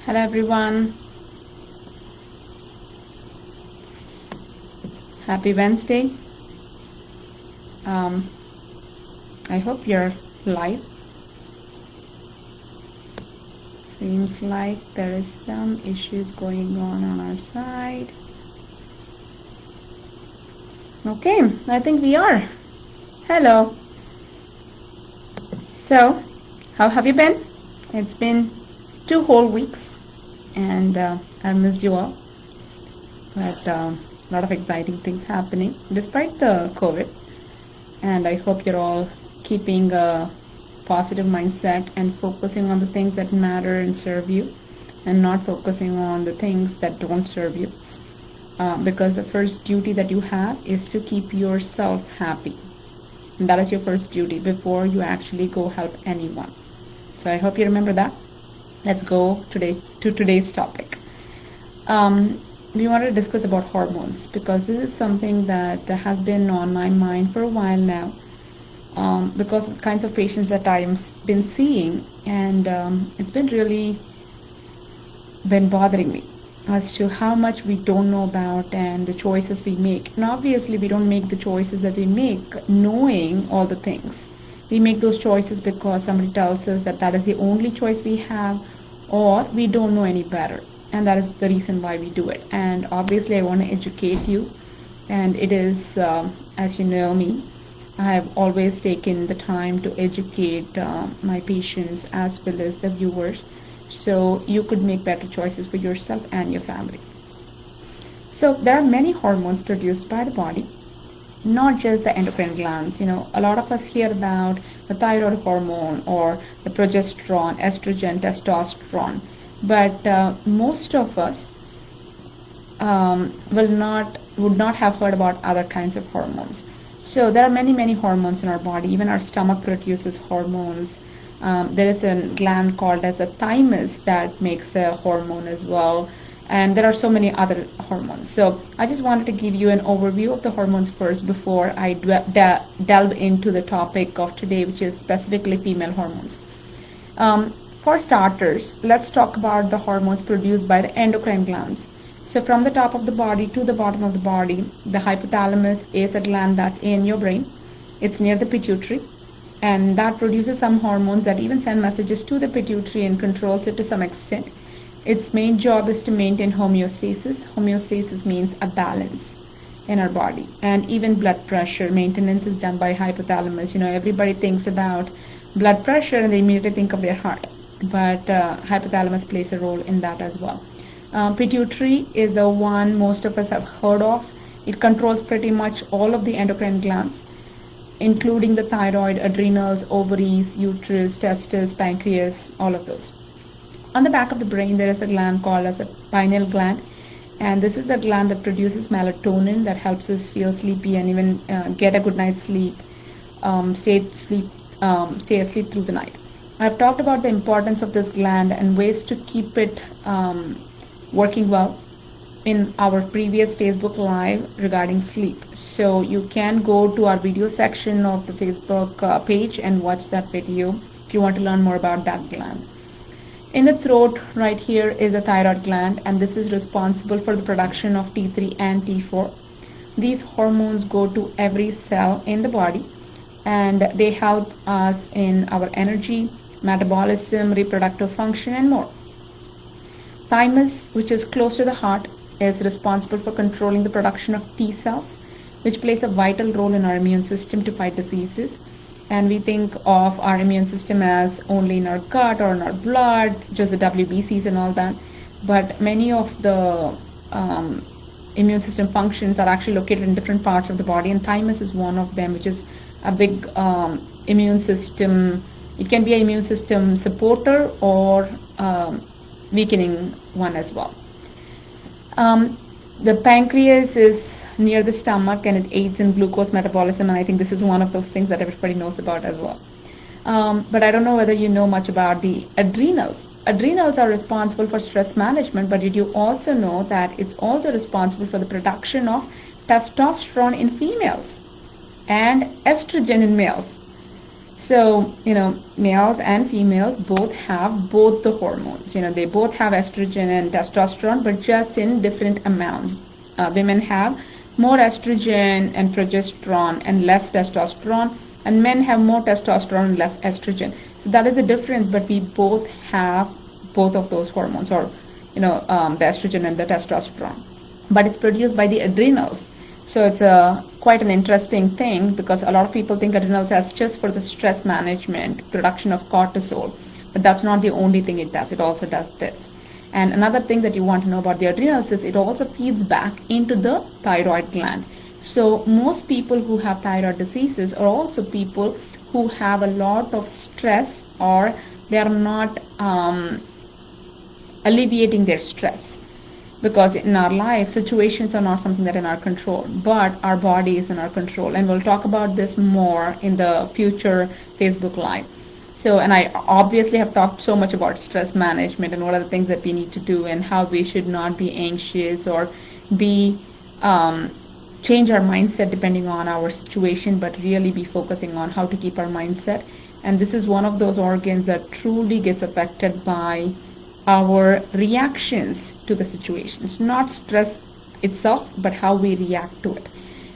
Hello everyone, happy Wednesday. Um, I hope you're live. Seems like there is some issues going on our side. Okay, I think we are. Hello. So, how have you been? It's been 2 whole weeks and I missed you all, but a lot of exciting things happening despite the COVID. And I hope you're all keeping a positive mindset and focusing on the things that matter and serve you, and not focusing on the things that don't serve you. Because the first duty that you have is to keep yourself happy. And that is your first duty before you actually go help anyone. So I hope you remember that. Let's go today to today's topic. We want to discuss about hormones because this is something that has been on my mind for a while now, because of the kinds of patients that I've been seeing, and it's been really been bothering me as to how much we don't know about and the choices we make. And obviously, we don't make the choices that we make knowing all the things. We make those choices because somebody tells us that that is the only choice we have, or we don't know any better. And that is the reason why we do it. And obviously, I want to educate you. And it is, as you know me, I have always taken the time to educate my patients as well as the viewers, so you could make better choices for yourself and your family. So there are many hormones produced by the body, not just the endocrine glands. A lot of us hear about the thyroid hormone or the progesterone, estrogen, testosterone, but most of us would not have heard about other kinds of hormones. So there are many hormones in our body. Even our stomach produces hormones. There is a gland called as the thymus that makes a hormone as well. And there are so many other hormones. So I just wanted to give you an overview of the hormones first before I delve into the topic of today, which is specifically female hormones. Um, for starters, let's talk about the hormones produced by the endocrine glands. So from the top of the body to the bottom of the body, the hypothalamus is a gland that's in your brain. It's near the pituitary, and that produces some hormones that even send messages to the pituitary and controls it to some extent. Its main job is to maintain homeostasis. Homeostasis means a balance in our body. And even blood pressure maintenance is done by hypothalamus. Everybody thinks about blood pressure and they immediately think of their heart, but hypothalamus plays a role in that as well. Pituitary is the one most of us have heard of. It controls pretty much all of the endocrine glands, including the thyroid, adrenals, ovaries, uterus, testes, pancreas, all of those. On the back of the brain, there is a gland called as a pineal gland, and this is a gland that produces melatonin that helps us feel sleepy and even get a good night's sleep, stay asleep through the night. I've talked about the importance of this gland and ways to keep it working well in our previous Facebook Live regarding sleep. So you can go to our video section of the Facebook page and watch that video if you want to learn more about that gland. In the throat right here is the thyroid gland, and this is responsible for the production of T3 and T4. These hormones go to every cell in the body, and they help us in our energy, metabolism, reproductive function, and more. Thymus, which is close to the heart, is responsible for controlling the production of T cells, which plays a vital role in our immune system to fight diseases. And we think of our immune system as only in our gut or in our blood, just the WBCs and all that. But many of the immune system functions are actually located in different parts of the body, and thymus is one of them, which is a big immune system. It can be an immune system supporter or weakening one as well. The pancreas is near the stomach, and it aids in glucose metabolism, and I think this is one of those things that everybody knows about as well. But I don't know whether you know much about the adrenals. Adrenals are responsible for stress management, but did you also know that it's also responsible for the production of testosterone in females and estrogen in males? So, males and females both have both the hormones. They both have estrogen and testosterone, but just in different amounts. Women have more estrogen and progesterone and less testosterone, and men have more testosterone and less estrogen. So that is the difference, but we both have both of those hormones, or the estrogen and the testosterone, but it's produced by the adrenals. So it's quite an interesting thing, because a lot of people think adrenals as just for the stress management, production of cortisol, but that's not the only thing it does. It also does this. And another thing that you want to know about the adrenals is it also feeds back into the thyroid gland. So most people who have thyroid diseases are also people who have a lot of stress, or they are not alleviating their stress, because in our life situations are not something that are in our control, but our body is in our control, and we'll talk about this more in the future Facebook Live. So, and I obviously have talked so much about stress management and what are the things that we need to do, and how we should not be anxious or be change our mindset depending on our situation, but really be focusing on how to keep our mindset. And this is one of those organs that truly gets affected by our reactions to the situations, not stress itself, but how we react to it.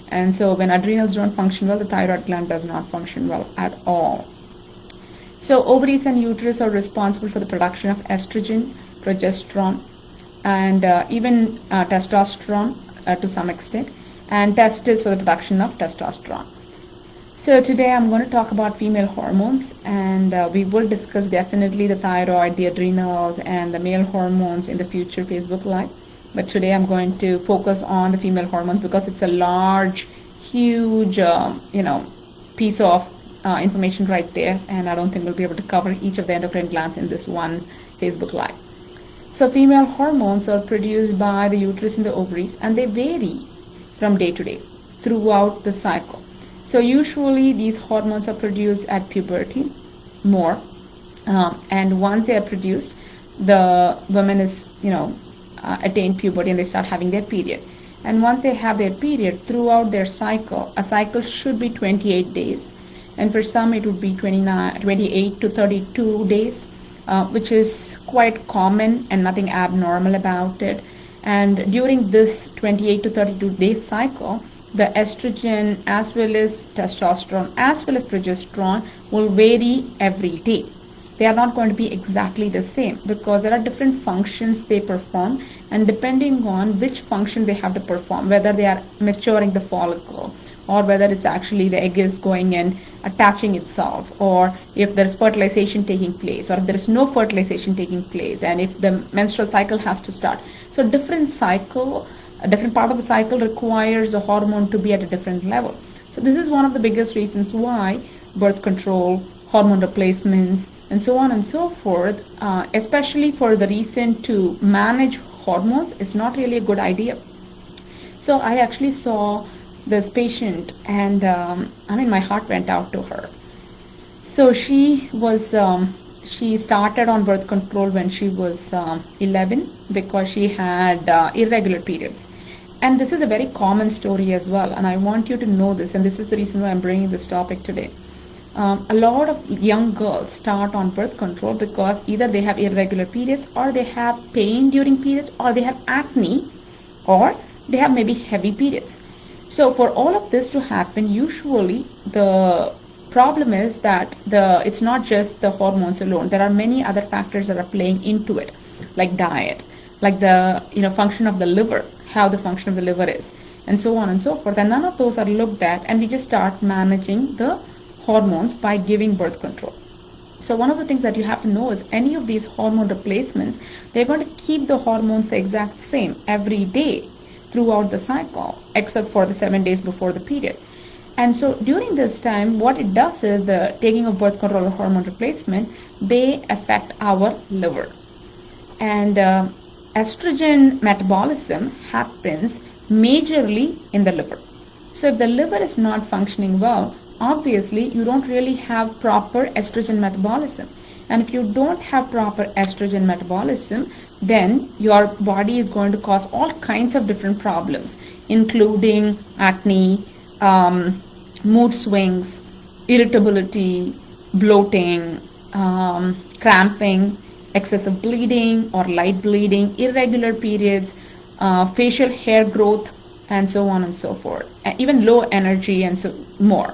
And so when adrenals don't function well, the thyroid gland does not function well at all. So ovaries and uterus are responsible for the production of estrogen, progesterone, and even testosterone to some extent, and testes for the production of testosterone. So today I'm going to talk about female hormones, and we will discuss definitely the thyroid, the adrenals, and the male hormones in the future Facebook Live. But today I'm going to focus on the female hormones, because it's a large, huge, piece of information right there, and I don't think we'll be able to cover each of the endocrine glands in this one Facebook Live. So female hormones are produced by the uterus and the ovaries, and they vary from day to day throughout the cycle. So usually these hormones are produced at puberty more, and once they are produced, the woman is attain puberty and they start having their period. And once they have their period, throughout their cycle, a cycle should be 28 days, and for some it would be 28 to 32 days, which is quite common and nothing abnormal about it. And during this 28 to 32 day cycle, the estrogen as well as testosterone as well as progesterone will vary every day. They are not going to be exactly the same, because there are different functions they perform, and depending on which function they have to perform, whether they are maturing the follicle, or whether it's actually the egg is going and attaching itself, or if there is fertilization taking place, or if there is no fertilization taking place, and if the menstrual cycle has to start. So a different part of the cycle requires the hormone to be at a different level. So this is one of the biggest reasons why birth control, hormone replacements, and so on and so forth, especially for the reason to manage hormones, is not really a good idea. So I actually saw this patient, and my heart went out to her. So she started on birth control when she was 11, because she had irregular periods. And this is a very common story as well, and I want you to know this, and this is the reason why I'm bringing this topic today. A lot of young girls start on birth control because either they have irregular periods, or they have pain during periods, or they have acne, or they have maybe heavy periods. So for all of this to happen, usually the problem is that it's not just the hormones alone. There are many other factors that are playing into it, like diet, like the function of the liver, how the function of the liver is, and so on and so forth. And none of those are looked at, and we just start managing the hormones by giving birth control. So one of the things that you have to know is any of these hormone replacements, they're going to keep the hormones the exact same every day throughout the cycle, except for the 7 days before the period. And so during this time, what it does is the taking of birth control or hormone replacement, they affect our liver. And estrogen metabolism happens majorly in the liver. So if the liver is not functioning well, obviously you don't really have proper estrogen metabolism. And if you don't have proper estrogen metabolism, then your body is going to cause all kinds of different problems, including acne, mood swings, irritability, bloating, cramping, excessive bleeding or light bleeding, irregular periods, facial hair growth, and so on and so forth, even low energy and so more.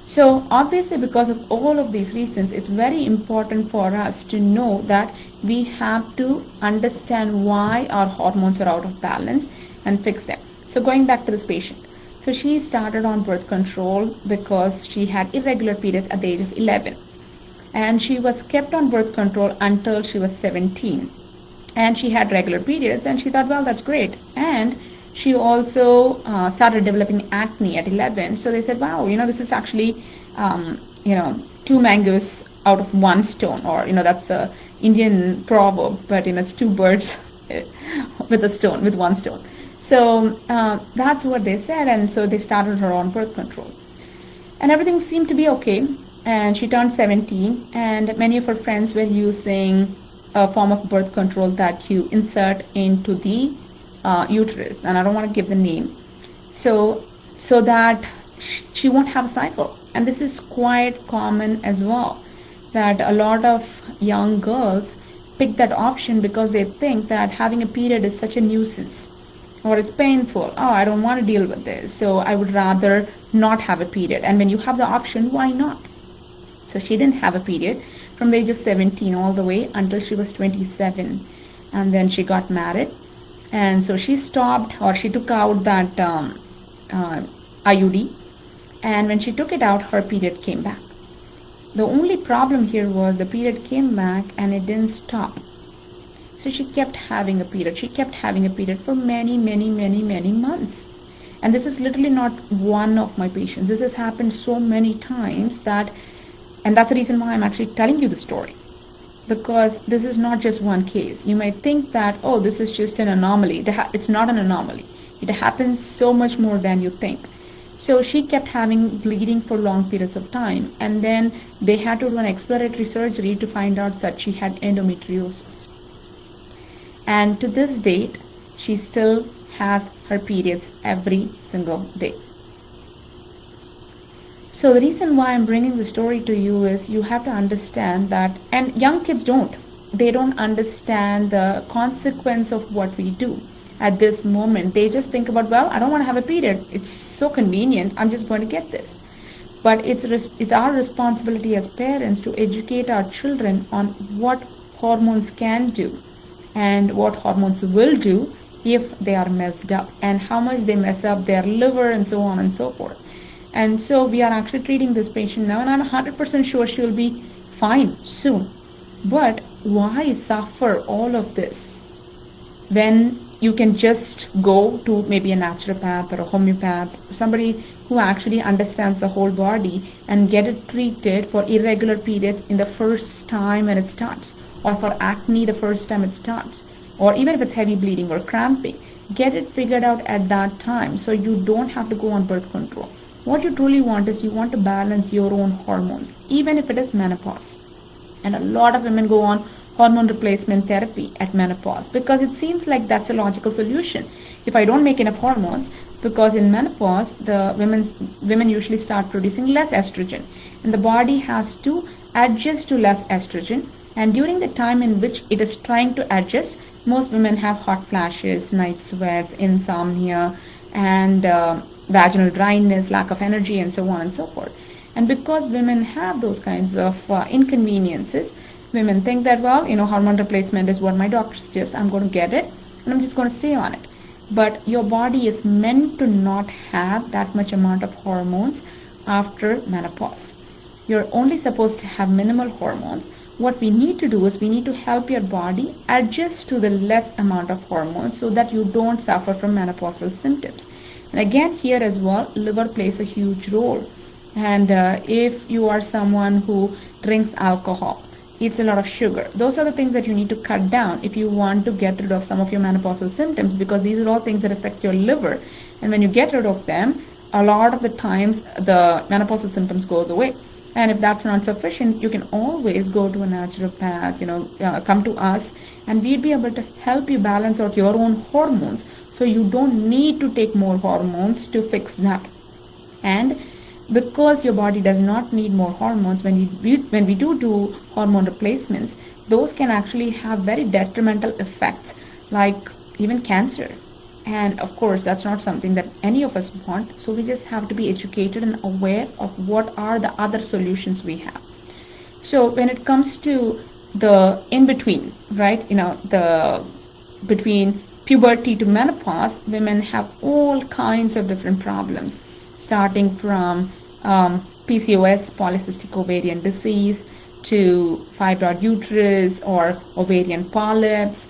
So obviously, because of all of these reasons, it's very important for us to know that we have to understand why our hormones are out of balance and fix them. So going back to this patient. So she started on birth control because she had irregular periods at the age of 11. And she was kept on birth control until she was 17. And she had regular periods, and she thought, well, that's great. And she also started developing acne at 11. So they said, wow, this is actually, two mangoes out of one stone, or, that's the Indian proverb, but, it's two birds with one stone. So that's what they said, and so they started her on birth control. And everything seemed to be okay, and she turned 17, and many of her friends were using a form of birth control that you insert into the uterus, and I don't want to give the name, so that she won't have a cycle. And this is quite common as well, that a lot of young girls pick that option because they think that having a period is such a nuisance, or it's painful. Oh, I don't want to deal with this, so I would rather not have a period. And when you have the option, why not? So she didn't have a period from the age of 17 all the way until she was 27, and then she got married, and so she stopped, or she took out that IUD, and when she took it out, her period came back. The only problem here was the period came back and it didn't stop. So she kept having a period. She kept having a period for many, many, many, many months. And this is literally not one of my patients. This has happened so many times and that's the reason why I'm actually telling you the story. Because this is not just one case. You might think that, oh, this is just an anomaly. It's not an anomaly. It happens so much more than you think. So she kept having bleeding for long periods of time. And then they had to do an exploratory surgery to find out that she had endometriosis. And to this date, she still has her periods every single day. So the reason why I'm bringing the story to you is you have to understand that, and young kids they don't understand the consequence of what we do at this moment. They just think about, well, I don't want to have a period. It's so convenient. I'm just going to get this. But it's our responsibility as parents to educate our children on what hormones can do and what hormones will do if they are messed up, and how much they mess up their liver and so on and so forth. And so we are actually treating this patient now, and I'm 100% sure she will be fine soon. But why suffer all of this when you can just go to maybe a naturopath or a homeopath, somebody who actually understands the whole body, and get it treated for irregular periods in the first time when it starts, or for acne the first time it starts, or even if it's heavy bleeding or cramping, get it figured out at that time so you don't have to go on birth control. What you truly want is you want to balance your own hormones, even if it is menopause. And a lot of women go on hormone replacement therapy at menopause because it seems like that's a logical solution. If I don't make enough hormones, because in menopause the women usually start producing less estrogen, and the body has to adjust to less estrogen. And during the time in which it is trying to adjust, most women have hot flashes, night sweats, insomnia, and vaginal dryness, lack of energy, and so on and so forth. And because women have those kinds of inconveniences, women think that, well, hormone replacement is what my doctor suggests. I'm going to get it, and I'm just going to stay on it. But your body is meant to not have that much amount of hormones after menopause. You're only supposed to have minimal hormones. What we need to do is we need to help your body adjust to the less amount of hormones so that you don't suffer from menopausal symptoms. And again, here as well, liver plays a huge role. And if you are someone who drinks alcohol, eats a lot of sugar, those are the things that you need to cut down if you want to get rid of some of your menopausal symptoms, because these are all things that affect your liver. And when you get rid of them, a lot of the times the menopausal symptoms goes away. And if that's not sufficient, you can always go to a naturopath, come to us, and we'd be able to help you balance out your own hormones so you don't need to take more hormones to fix that. And because your body does not need more hormones, when we do hormone replacements, those can actually have very detrimental effects, like even cancer. And of course, that's not something that any of us want. So we just have to be educated and aware of what are the other solutions we have. So when it comes to the in between, right, the between puberty to menopause, women have all kinds of different problems, starting from PCOS, polycystic ovarian disease, to fibroid uterus or ovarian polyps,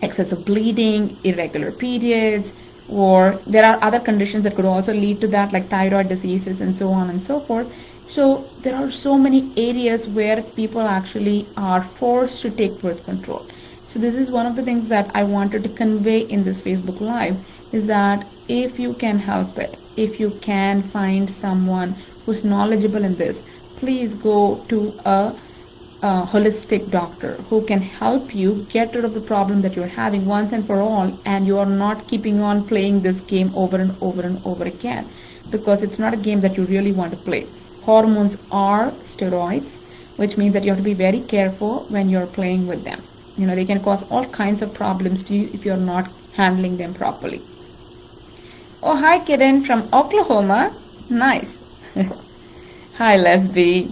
excessive bleeding, irregular periods, or there are other conditions that could also lead to that, like thyroid diseases and so on and so forth. So there are so many areas where people actually are forced to take birth control. So this is one of the things that I wanted to convey in this Facebook Live, is that if you can help it, if you can find someone who's knowledgeable in this, please go to a holistic doctor who can help you get rid of the problem that you're having once and for all, and you are not keeping on playing this game over and over and over again, because it's not a game that you really want to play. Hormones are steroids, which means that you have to be very careful when you're playing with them. They can cause all kinds of problems to you if you're not handling them properly. Oh, hi Kiran from Oklahoma. Nice. Hi Leslie.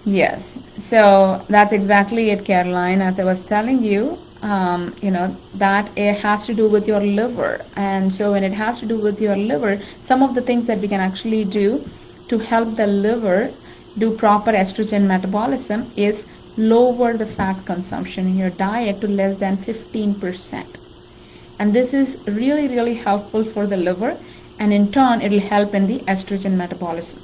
Yes, so that's exactly it, Caroline. As I was telling you, that it has to do with your liver. And so when it has to do with your liver, some of the things that we can actually do to help the liver do proper estrogen metabolism is lower the fat consumption in your diet to less than 15%. And this is really, really helpful for the liver, and in turn, it will help in the estrogen metabolism.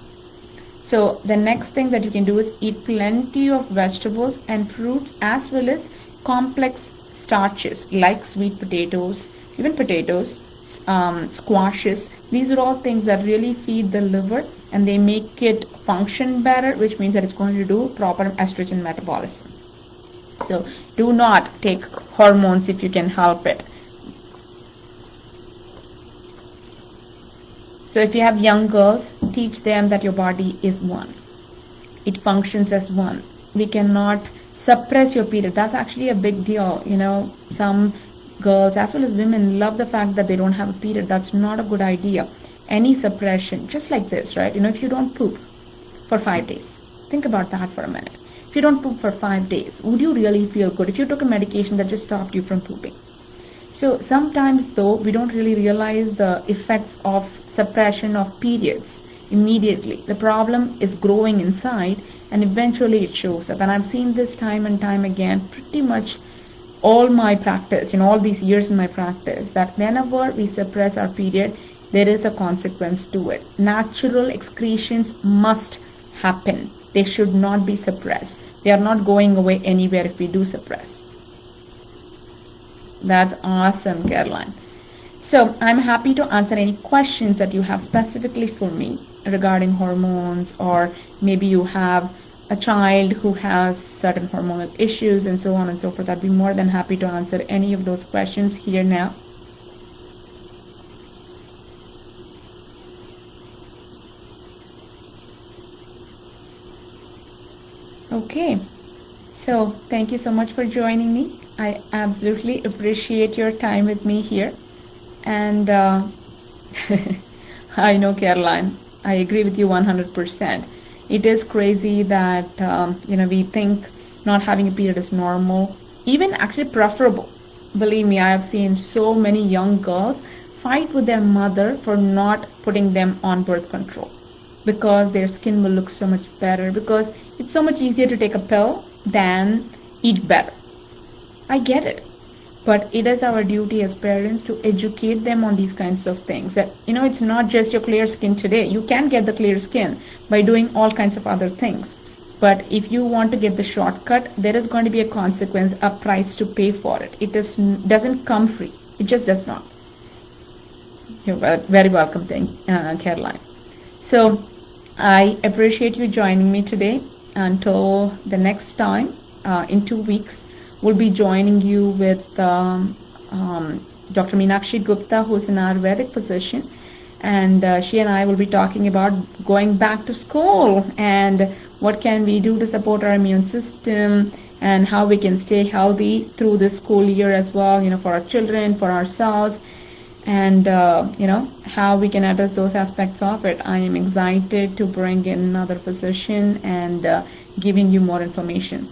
So the next thing that you can do is eat plenty of vegetables and fruits, as well as complex starches like sweet potatoes, even potatoes, squashes. These are all things that really feed the liver, and they make it function better, which means that it's going to do proper estrogen metabolism. So do not take hormones if you can help it. So if you have young girls, teach them that your body is one. It functions as one. We cannot suppress your period. That's actually a big deal. Some girls as well as women love the fact that they don't have a period. That's not a good idea. Any suppression, just like this, right? If you don't poop for 5 days, think about that for a minute. If you don't poop for 5 days, would you really feel good if you took a medication that just stopped you from pooping? So sometimes, though, we don't really realize the effects of suppression of periods immediately. The problem is growing inside, and eventually it shows up. And I've seen this time and time again, pretty much all my practice, all these years in my practice, that whenever we suppress our period, there is a consequence to it. Natural excretions must happen. They should not be suppressed. They are not going away anywhere if we do suppress. That's awesome, Caroline. So I'm happy to answer any questions that you have specifically for me regarding hormones, or maybe you have a child who has certain hormonal issues and so on and so forth. I'd be more than happy to answer any of those questions here now. Okay, so thank you so much for joining me. I absolutely appreciate your time with me here. And I know, Caroline, I agree with you 100%. It is crazy that, we think not having a period is normal, even actually preferable. Believe me, I have seen so many young girls fight with their mother for not putting them on birth control, because their skin will look so much better, because it's so much easier to take a pill than eat better. I get it. But it is our duty as parents to educate them on these kinds of things. That, it's not just your clear skin today. You can get the clear skin by doing all kinds of other things. But if you want to get the shortcut, there is going to be a consequence, a price to pay for it. It doesn't come free. It just does not. You're very welcome, Caroline. So I appreciate you joining me today. Until the next time, in 2 weeks, we'll be joining you with Dr. Meenakshi Gupta, who's an Ayurvedic physician, and she and I will be talking about going back to school and what can we do to support our immune system and how we can stay healthy through this school year as well, for our children, for ourselves, and how we can address those aspects of it. I am excited to bring in another physician and giving you more information.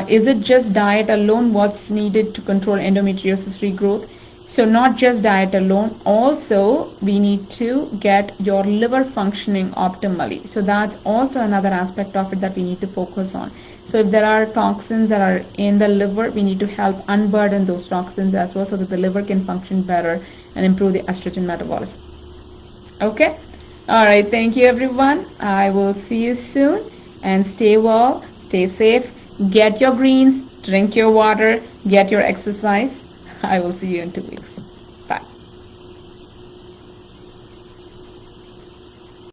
Is it just diet alone what's needed to control endometriosis regrowth? So not just diet alone, also we need to get your liver functioning optimally. So that's also another aspect of it that we need to focus on. So if there are toxins that are in the liver, we need to help unburden those toxins as well so that the liver can function better and improve the estrogen metabolism. Okay? All right, thank you everyone. I will see you soon, and stay well, stay safe, get your greens, drink your water, get your exercise. I will see you in 2 weeks.